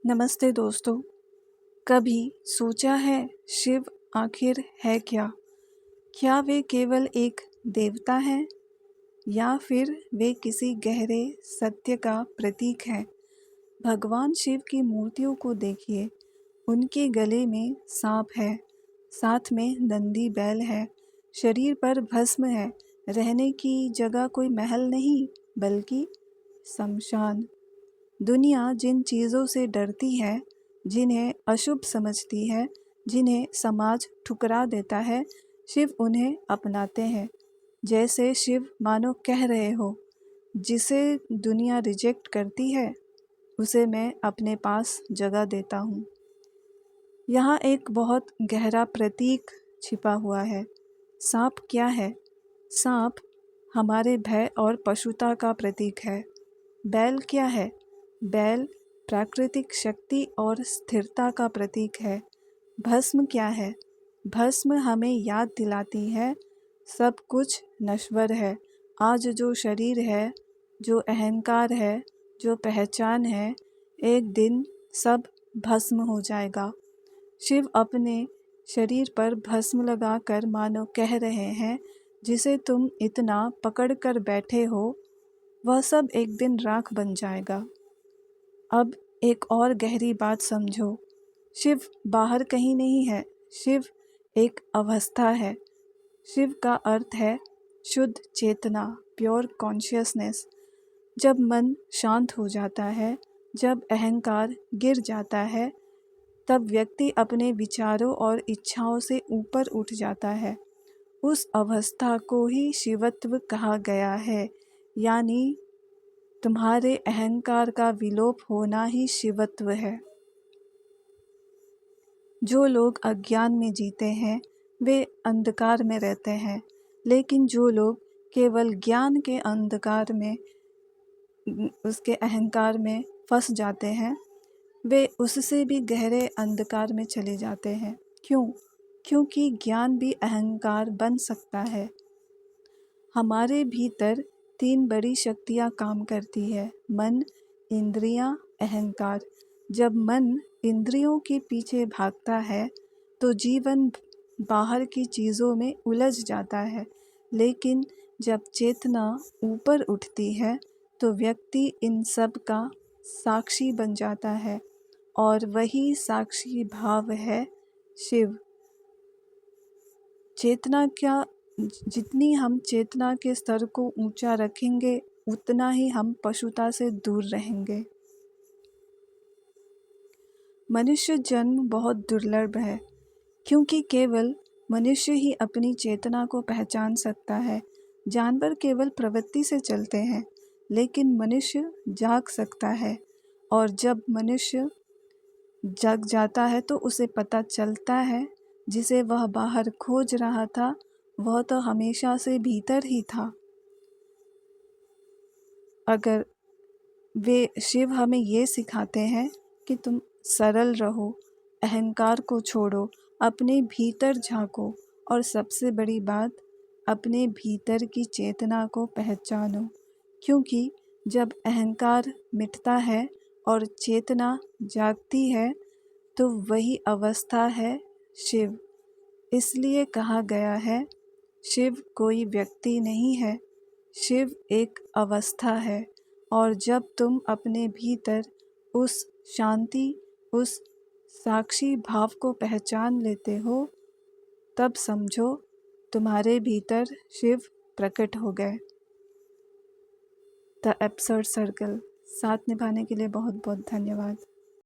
नमस्ते दोस्तों। कभी सोचा है शिव आखिर है क्या? क्या वे केवल एक देवता है या फिर वे किसी गहरे सत्य का प्रतीक है? भगवान शिव की मूर्तियों को देखिए। उनके गले में सांप है, साथ में नंदी बैल है, शरीर पर भस्म है, रहने की जगह कोई महल नहीं बल्कि शमशान। दुनिया जिन चीज़ों से डरती है, जिन्हें अशुभ समझती है, जिन्हें समाज ठुकरा देता है, शिव उन्हें अपनाते हैं। जैसे शिव मानो कह रहे हो, जिसे दुनिया रिजेक्ट करती है उसे मैं अपने पास जगह देता हूँ। यहाँ एक बहुत गहरा प्रतीक छिपा हुआ है। सांप क्या है? सांप हमारे भय और पशुता का प्रतीक है। बैल क्या है? बैल प्राकृतिक शक्ति और स्थिरता का प्रतीक है। भस्म क्या है? भस्म हमें याद दिलाती है सब कुछ नश्वर है। आज जो शरीर है, जो अहंकार है, जो पहचान है, एक दिन सब भस्म हो जाएगा। शिव अपने शरीर पर भस्म लगाकर मानो कह रहे हैं, जिसे तुम इतना पकड़ कर बैठे हो वह सब एक दिन राख बन जाएगा। अब एक और गहरी बात समझो। शिव बाहर कहीं नहीं है, शिव एक अवस्था है। शिव का अर्थ है शुद्ध चेतना, प्योर कॉन्शियसनेस। जब मन शांत हो जाता है, जब अहंकार गिर जाता है, तब व्यक्ति अपने विचारों और इच्छाओं से ऊपर उठ जाता है। उस अवस्था को ही शिवत्व कहा गया है, यानी तुम्हारे अहंकार का विलोप होना ही शिवत्व है। जो लोग अज्ञान में जीते हैं वे अंधकार में रहते हैं, लेकिन जो लोग केवल ज्ञान के अंधकार में, उसके अहंकार में फंस जाते हैं, वे उससे भी गहरे अंधकार में चले जाते हैं। क्यों? क्योंकि ज्ञान भी अहंकार बन सकता है। हमारे भीतर 3 बड़ी शक्तियाँ काम करती है: मन, इंद्रियाँ, अहंकार। जब मन इंद्रियों के पीछे भागता है तो जीवन बाहर की चीज़ों में उलझ जाता है, लेकिन जब चेतना ऊपर उठती है तो व्यक्ति इन सब का साक्षी बन जाता है, और वही साक्षी भाव है शिव। चेतना क्या जितनी हम चेतना के स्तर को ऊंचा रखेंगे, उतना ही हम पशुता से दूर रहेंगे। मनुष्य जन्म बहुत दुर्लभ है, क्योंकि केवल मनुष्य ही अपनी चेतना को पहचान सकता है। जानवर केवल प्रवृत्ति से चलते हैं, लेकिन मनुष्य जाग सकता है, और जब मनुष्य जग जाता है तो उसे पता चलता है जिसे वह बाहर खोज रहा था वह तो हमेशा से भीतर ही था। अगर वे शिव हमें ये सिखाते हैं कि तुम सरल रहो, अहंकार को छोड़ो, अपने भीतर झांको, और सबसे बड़ी बात, अपने भीतर की चेतना को पहचानो। क्योंकि जब अहंकार मिटता है और चेतना जागती है तो वही अवस्था है शिव। इसलिए कहा गया है, शिव कोई व्यक्ति नहीं है, शिव एक अवस्था है। और जब तुम अपने भीतर उस शांति, उस साक्षी भाव को पहचान लेते हो, तब समझो तुम्हारे भीतर शिव प्रकट हो गए। The absurd circle. साथ निभाने के लिए बहुत बहुत धन्यवाद।